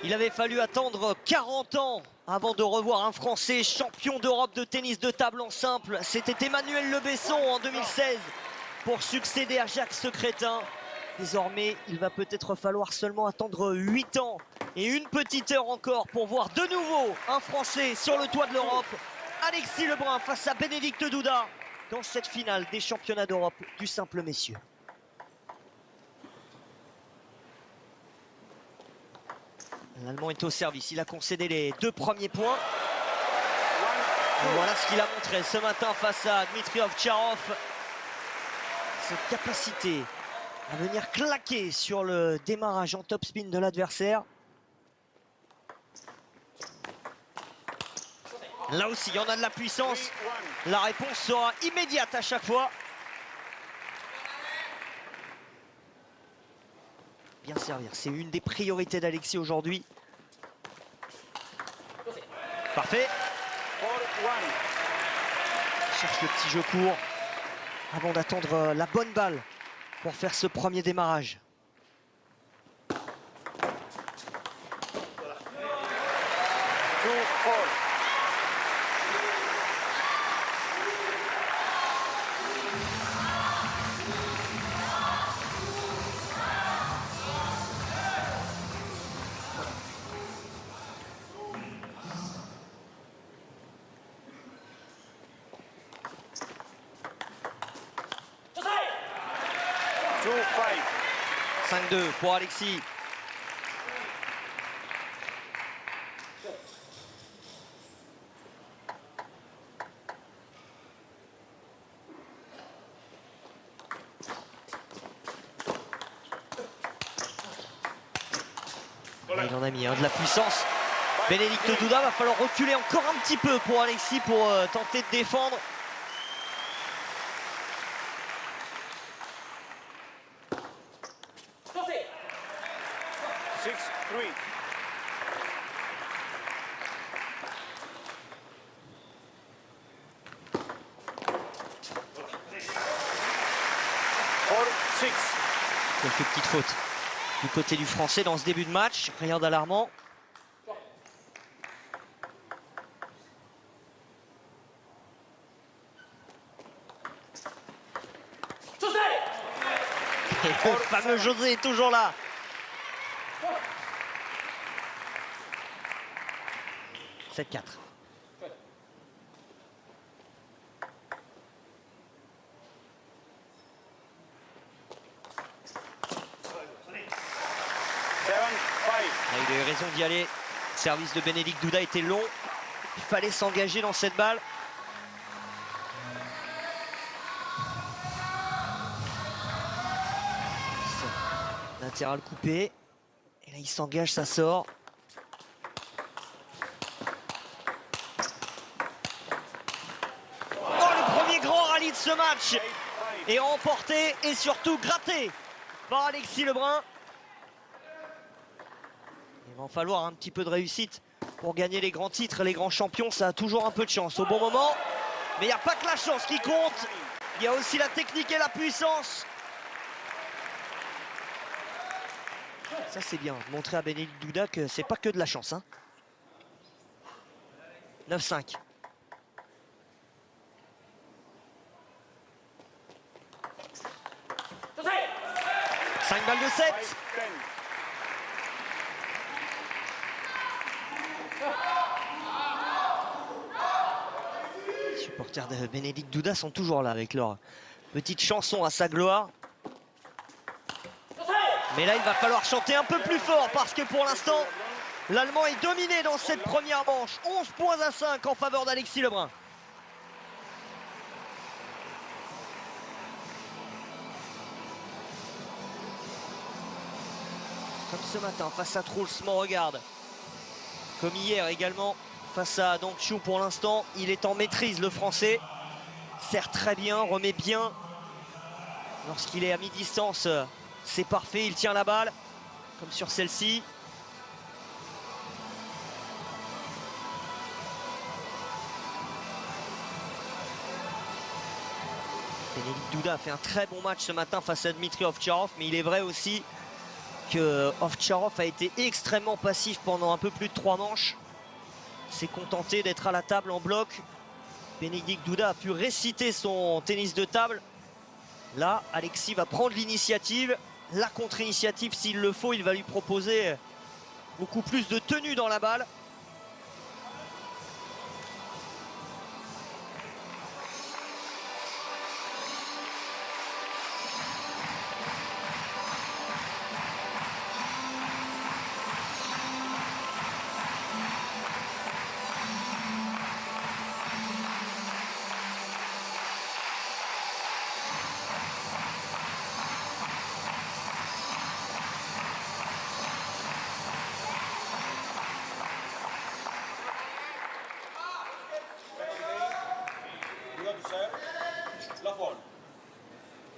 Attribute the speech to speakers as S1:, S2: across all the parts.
S1: Il avait fallu attendre 40 ans avant de revoir un Français champion d'Europe de tennis de table en simple. C'était Emmanuel Le Besson en 2016 pour succéder à Jacques Secrétin. Désormais, il va peut-être falloir seulement attendre 8 ans et une petite heure encore pour voir de nouveau un Français sur le toit de l'Europe. Alexis Lebrun face à Bénédicte Douda dans cette finale des championnats d'Europe du simple messieurs. L'Allemand est au service, il a concédé les 2 premiers points. Et voilà ce qu'il a montré ce matin face à Dmitry Ovtcharov. Cette capacité à venir claquer sur le démarrage en top spin de l'adversaire. Là aussi, il y en a de la puissance. La réponse sera immédiate à chaque fois. Bien servir, c'est une des priorités d'Alexis aujourd'hui. Parfait. Il cherche le petit jeu court avant d'attendre la bonne balle pour faire ce premier démarrage. « 5-2 pour Alexis. Il en a mis de la puissance. Bénédicte Douda, va falloir reculer encore un petit peu pour Alexis pour tenter de défendre. Quelques petites fautes du côté du Français dans ce début de match, rien d'alarmant. Et le fameux José est toujours là. « 7-4 ». Il a eu raison d'y aller. Le service de Bénédicte Douda était long. Il fallait s'engager dans cette balle. Latéral coupé. Et là, il s'engage, ça sort. Oh, le premier grand rallye de ce match est remporté et surtout gratté par Alexis Lebrun. Il va en falloir un petit peu de réussite pour gagner les grands titres, les grands champions. Ça a toujours un peu de chance au bon moment. Mais il n'y a pas que la chance qui compte. Il y a aussi la technique et la puissance. Ça, c'est bien. Montrer à Bénédicte Douda que c'est pas que de la chance. Hein. 9-5. « 5 balles de 7. Les supporters de Bénédicte Douda sont toujours là avec leur petite chanson à sa gloire. Mais là, il va falloir chanter un peu plus fort parce que pour l'instant, l'Allemand est dominé dans cette première manche. 11 points à 5 en faveur d'Alexis Lebrun. Comme ce matin, face à Truls Moregard. Comme hier également, face à Dong Xiu pour l'instant, il est en maîtrise, le Français. Sert très bien, remet bien. Lorsqu'il est à mi-distance, c'est parfait, il tient la balle, comme sur celle-ci. Bénédicte Douda a fait un très bon match ce matin face à Dmitry Ovtcharov, mais il est vrai aussi que Ovtcharov a été extrêmement passif pendant un peu plus de 3 manches. S'est contenté d'être à la table en bloc. Bénédicte Douda a pu réciter son tennis de table. Là, Alexis va prendre l'initiative, la contre-initiative s'il le faut. Il va lui proposer beaucoup plus de tenue dans la balle.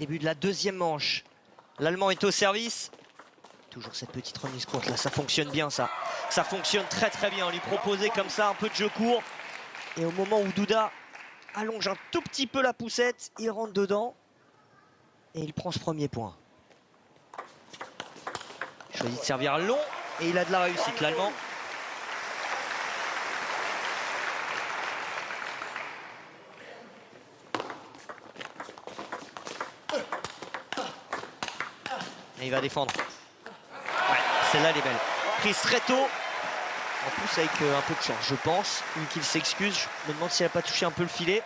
S1: Début de la deuxième manche. L'Allemand est au service. Toujours cette petite remise courte là, ça fonctionne bien ça. Ça fonctionne très très bien. Lui proposer comme ça un peu de jeu court. Et au moment où Douda allonge un tout petit peu la poussette, il rentre dedans. Et il prend ce premier point. Il choisit de servir long et il a de la réussite l'Allemand. Et il va défendre. Ouais, celle-là, elle est belle. Prise très tôt. En plus, avec un peu de chance, je pense. Vu qu'il s'excuse, je me demande s'il n'a pas touché un peu le filet.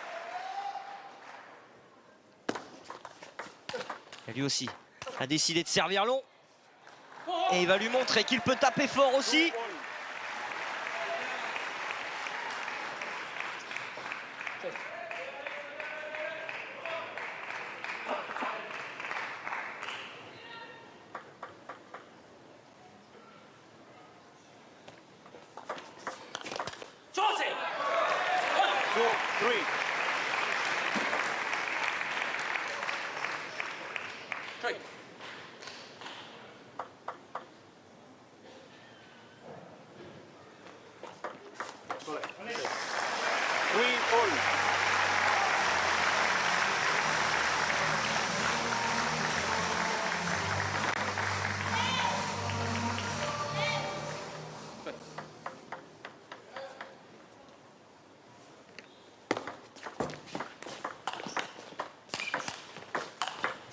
S1: Et lui aussi a décidé de servir long. Et il va lui montrer qu'il peut taper fort aussi.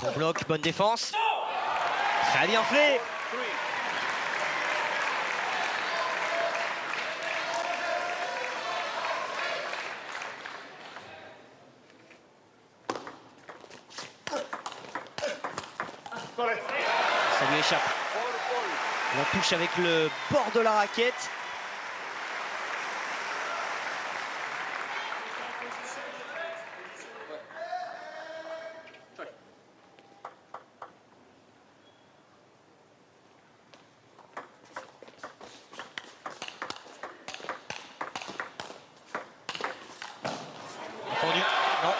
S1: Bon bloc, bonne défense. Très bien fait. Ça lui échappe. La touche avec le bord de la raquette. Entendu. Non.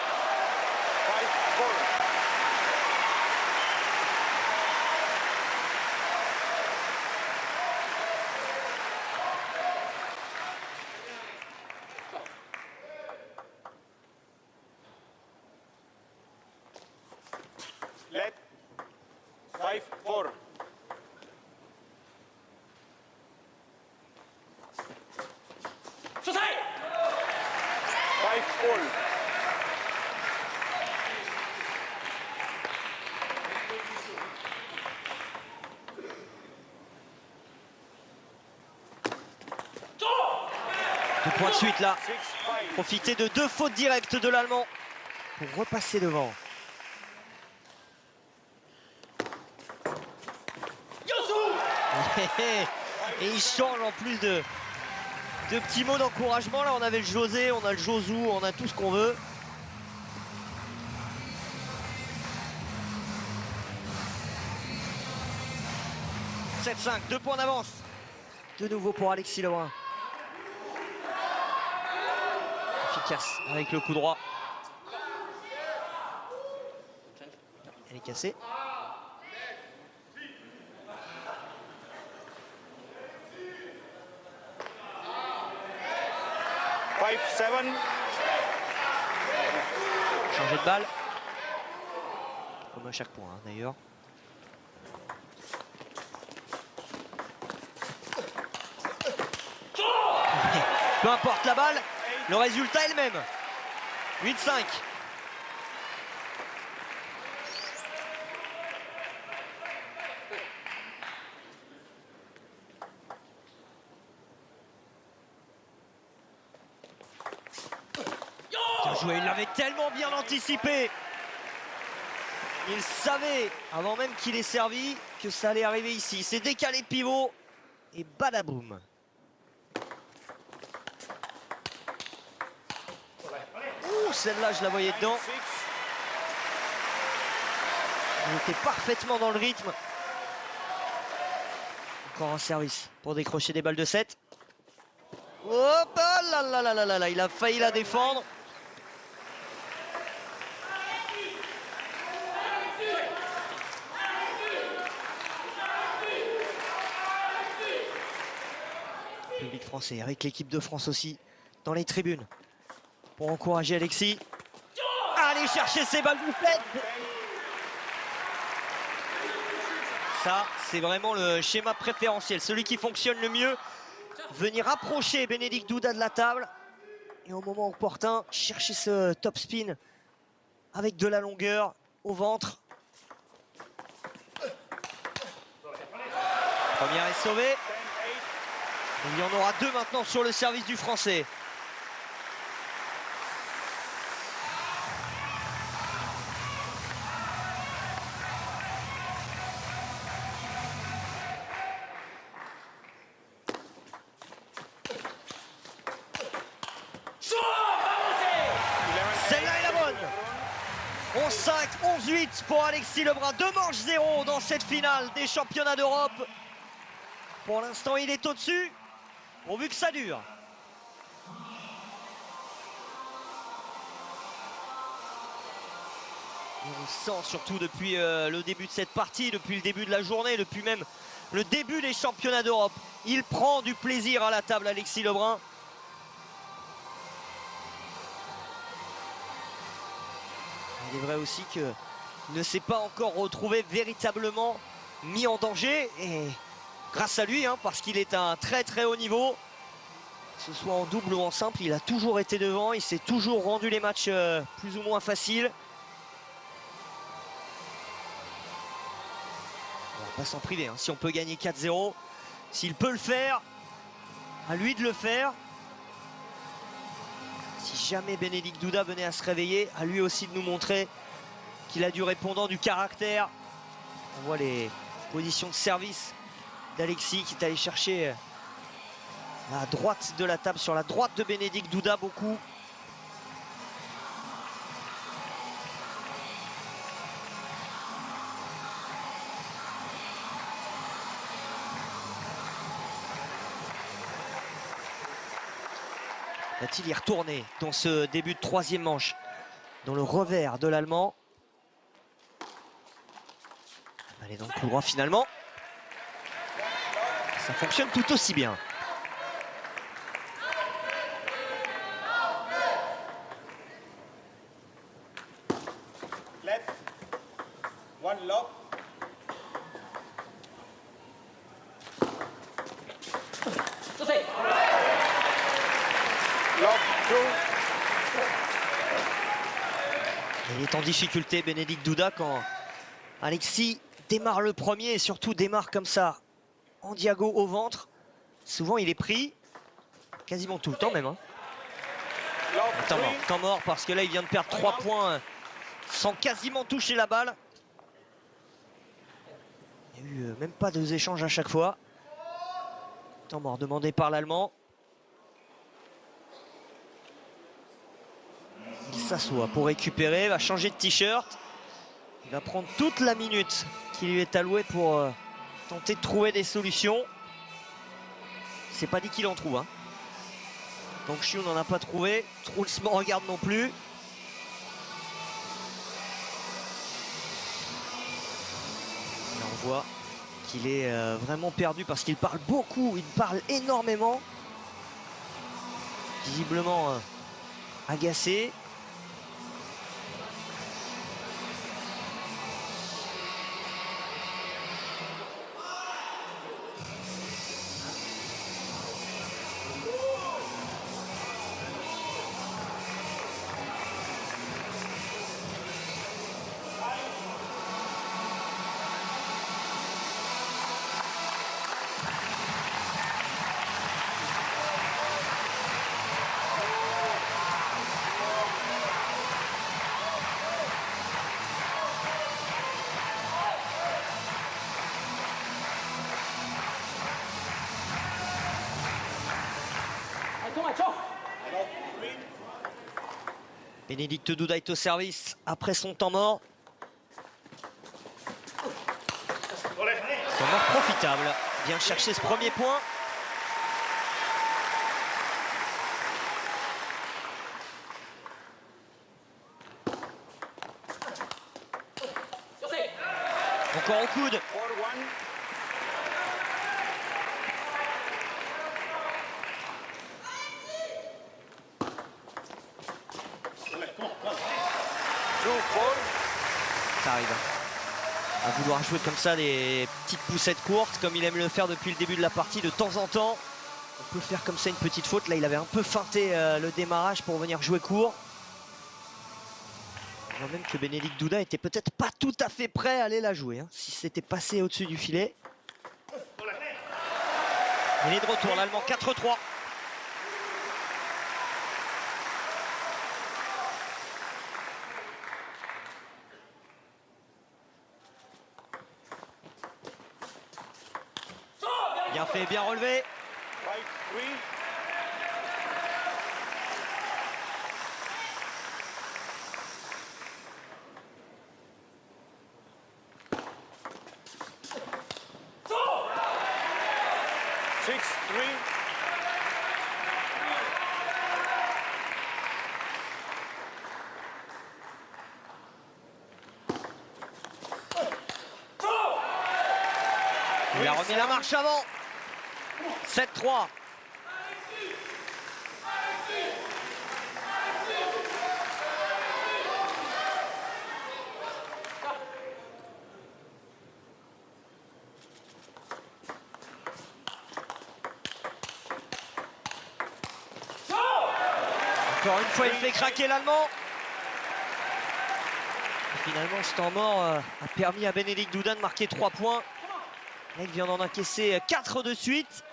S2: Let 5-4. Five all.
S1: Deux points de suite là. Profiter de deux fautes directes de l'Allemand pour repasser devant. Et il change en plus de petits mots d'encouragement. Là, on avait le José, on a le Josu, on a tout ce qu'on veut. « 7-5, 2 points d'avance. De nouveau pour Alexis Lebrun. Efficace avec le coup droit. Elle est cassée. Changer de balle. Comme à chaque point, hein, d'ailleurs. Peu importe la balle, le résultat est le même. 8-5. Bien joué, il l'avait tellement bien anticipé. Il savait, avant même qu'il ait servi, que ça allait arriver ici. Il s'est décalé de pivot et badaboum. Ouh, celle-là, je la voyais dedans. Il était parfaitement dans le rythme. Encore un service pour décrocher des balles de 7. Hop là là là là là là, il a failli la défendre. Public français avec l'équipe de France aussi dans les tribunes pour encourager Alexis. Allez chercher ses balles de 7. Ça, c'est vraiment le schéma préférentiel, celui qui fonctionne le mieux. Venir approcher Bénédicte Douda de la table et au moment opportun, chercher ce top spin avec de la longueur au ventre. Première est sauvée. Il y en aura deux maintenant sur le service du Français. Celle-là est la bonne. 11-5, 11-8 pour Alexis Lebrun. 2 manches 0 dans cette finale des championnats d'Europe. Pour l'instant, il est au-dessus, pourvu que ça dure. On sent surtout depuis le début de cette partie, depuis le début de la journée, depuis même le début des championnats d'Europe. Il prend du plaisir à la table, Alexis Lebrun. Il est vrai aussi qu'il ne s'est pas encore retrouvé véritablement mis en danger. Et grâce à lui, hein, parce qu'il est à un très très haut niveau, que ce soit en double ou en simple, il a toujours été devant. Il s'est toujours rendu les matchs plus ou moins faciles. On va pas s'en priver, hein. Si on peut gagner 4-0, s'il peut le faire, à lui de le faire. Si jamais Bénédicte Douda venait à se réveiller, à lui aussi de nous montrer qu'il a du répondant, du caractère. On voit les positions de service d'Alexis qui est allé chercher à droite de la table, sur la droite de Bénédicte Douda beaucoup. Va-t-il y retourner dans ce début de troisième manche, dans le revers de l'Allemand? Allez, dans le coup droit finalement. Ça fonctionne tout aussi bien.
S2: Left. One lock. Lock two.
S1: Il est en difficulté, Bénédicte Douda, quand Alexis démarre le premier et surtout démarre comme ça, en diago au ventre. Souvent il est pris, quasiment tout le temps même, hein. Temps mort parce que là il vient de perdre 3 points sans quasiment toucher la balle. Il n'y a eu même pas deux échanges à chaque fois. Temps mort demandé par l'Allemand. Il s'assoit pour récupérer, va changer de t-shirt. Il va prendre toute la minute qui lui est allouée pour tenter de trouver des solutions. C'est pas dit qu'il en trouve, hein. Donc Chiu n'en a pas trouvé. Truls m'en regarde non plus. Et on voit qu'il est vraiment perdu parce qu'il parle beaucoup, il parle énormément. Visiblement agacé. Bénédicte Douda est au service après son temps mort. Temps mort profitable. Bien chercher ce premier point. Encore au coude. Ça arrive à vouloir jouer comme ça des petites poussettes courtes comme il aime le faire depuis le début de la partie. De temps en temps on peut faire comme ça une petite faute. Là il avait un peu feinté le démarrage pour venir jouer court. On voit même que Bénédicte Douda était peut-être pas tout à fait prêt à aller la jouer hein, si c'était passé au-dessus du filet. Il est de retour, l'Allemand 4-3. Bien fait, bien relevé. Il a remis la marche avant. 7-3. Encore une fois, il fait craquer l'Allemand. Finalement, ce temps mort a permis à Bénédicte Douda de marquer 3 points. Là, il vient d'en encaisser 4 de suite.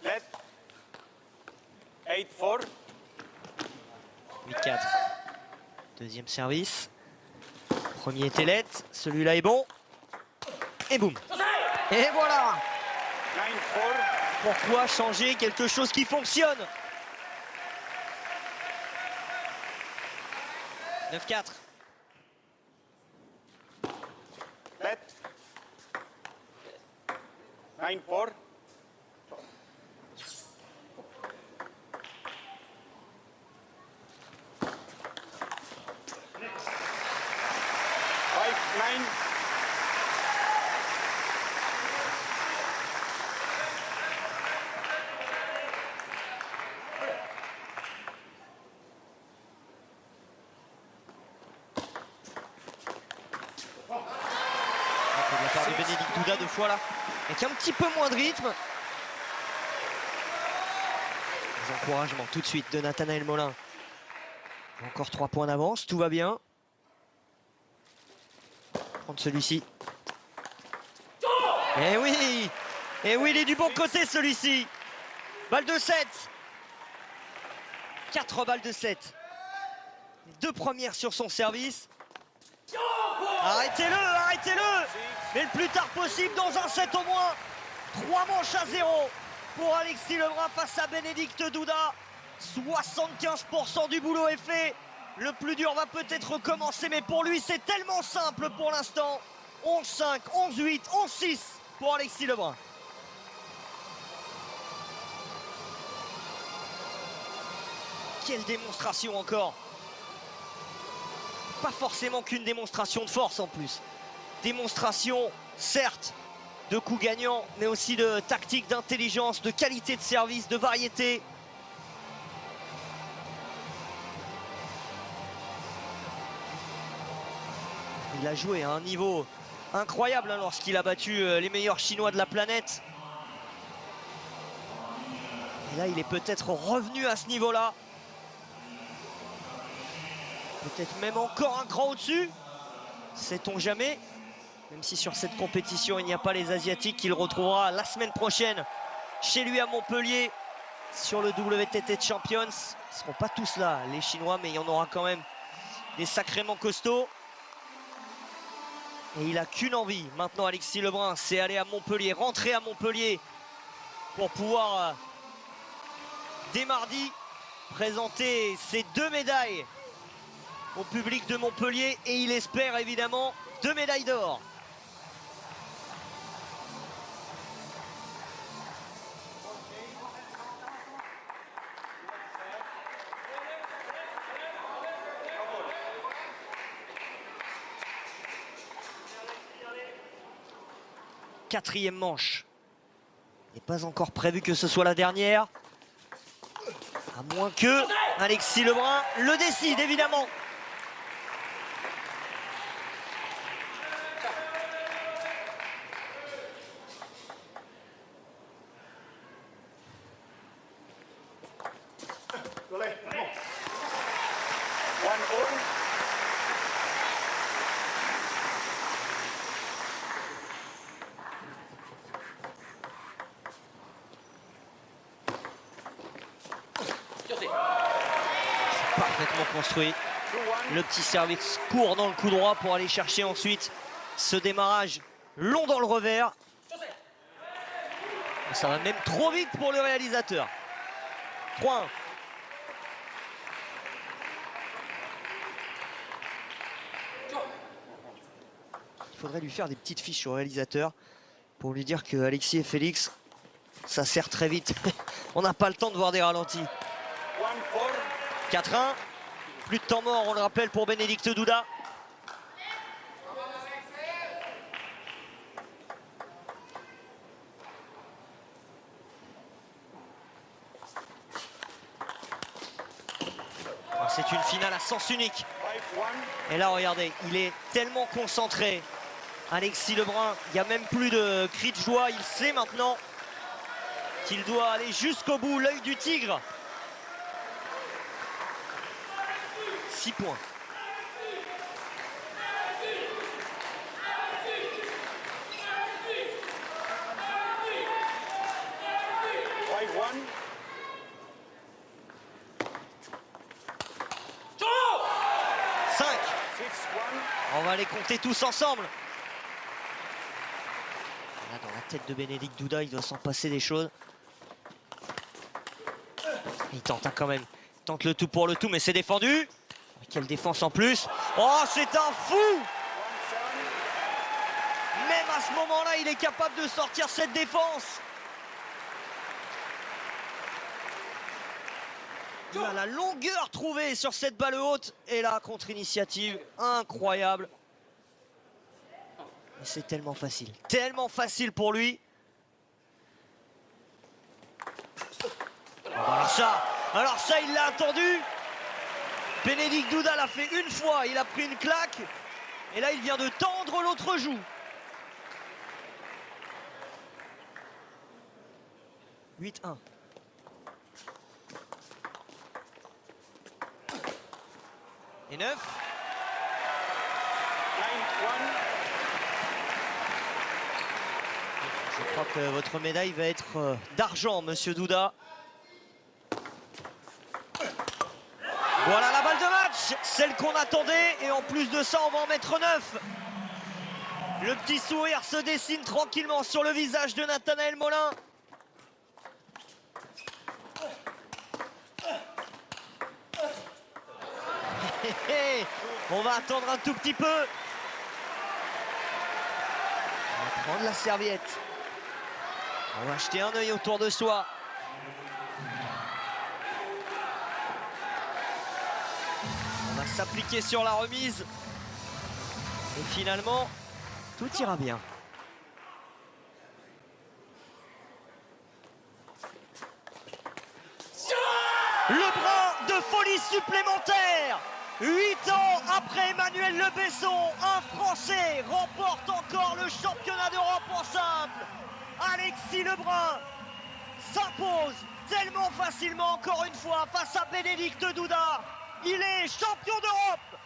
S2: Let. 8-4.
S1: 8-4. Deuxième service. Premier était let. Celui-là est bon. Et boum. Et voilà.
S2: 9-4.
S1: Pourquoi changer quelque chose qui fonctionne? 9-4.
S2: Let. 9-4.
S1: De la part de Bénédicte Douda 2 fois là, avec un petit peu moins de rythme. Les encouragements tout de suite de Nathanaël Molin. Encore 3 points d'avance, tout va bien. Prendre celui-ci. Eh oui! Eh oui, il est du bon côté celui-ci. Balle de 7. 4 balles de 7. 2 premières sur son service. Arrêtez-le, arrêtez-le! Mais le plus tard possible dans un set au moins. 3 manches à 0 pour Alexis Lebrun face à Bénédicte Douda. 75% du boulot est fait. Le plus dur va peut-être recommencer, mais pour lui c'est tellement simple pour l'instant. 11-5, 11-8, 11-6 pour Alexis Lebrun. Quelle démonstration encore. Pas forcément qu'une démonstration de force en plus. Démonstration, certes, de coups gagnants, mais aussi de tactique, d'intelligence, de qualité de service, de variété. Il a joué à un niveau incroyable hein, lorsqu'il a battu les meilleurs Chinois de la planète. Et là, il est peut-être revenu à ce niveau-là. Peut-être même encore un cran au-dessus. Sait-on jamais. Même si sur cette compétition, il n'y a pas les Asiatiques qu'il retrouvera la semaine prochaine chez lui à Montpellier sur le WTT Champions. Ils ne seront pas tous là, les Chinois, mais il y en aura quand même des sacrément costauds. Et il n'a qu'une envie maintenant, Alexis Lebrun, c'est aller à Montpellier, rentrer à Montpellier pour pouvoir, dès mardi, présenter ses 2 médailles au public de Montpellier. Et il espère évidemment 2 médailles d'or. Quatrième manche. Il n'est pas encore prévu que ce soit la dernière. À moins que Alexis Lebrun le décide, évidemment. Parfaitement construit. Le petit service court dans le coup droit pour aller chercher ensuite ce démarrage long dans le revers. Ça va même trop vite pour le réalisateur. 3-1. Il faudrait lui faire des petites fiches au réalisateur pour lui dire que Alexis et Félix, ça sert très vite. On n'a pas le temps de voir des ralentis. 4-1. Plus de temps mort, on le rappelle, pour Bénédicte Douda. C'est une finale à sens unique. Et là, regardez, il est tellement concentré. Alexis Lebrun, il n'y a même plus de cri de joie. Il sait maintenant qu'il doit aller jusqu'au bout, l'œil du tigre. 6 points. On va les compter tous ensemble. Là, dans la tête de Bénédicte Douda, il doit s'en passer des choses. Il tente quand même. Il tente le tout pour le tout, mais c'est défendu. Quelle défense en plus. Oh, c'est un fou! Même à ce moment-là, il est capable de sortir cette défense. Il a la longueur trouvée sur cette balle haute. Et là, contre-initiative incroyable. C'est tellement facile pour lui. Alors ça, il l'a attendu. Bénédicte Douda l'a fait une fois, il a pris une claque. Et là, il vient de tendre l'autre joue. 8-1. Et 9. Je crois que votre médaille va être d'argent, monsieur Douda. Voilà la balle de match, celle qu'on attendait. Et en plus de ça, on va en mettre 9. Le petit sourire se dessine tranquillement sur le visage de Nathanaël Molin. On va attendre un tout petit peu. On va prendre la serviette. On va jeter un œil autour de soi. On va s'appliquer sur la remise. Et finalement, tout ira bien. Le brin de folie supplémentaire. 8 ans après Emmanuel Le Besson, un Français remporte encore le championnat d'Europe en simple. Alexis Lebrun s'impose tellement facilement encore une fois face à Bénédicte Douda. Il est champion d'Europe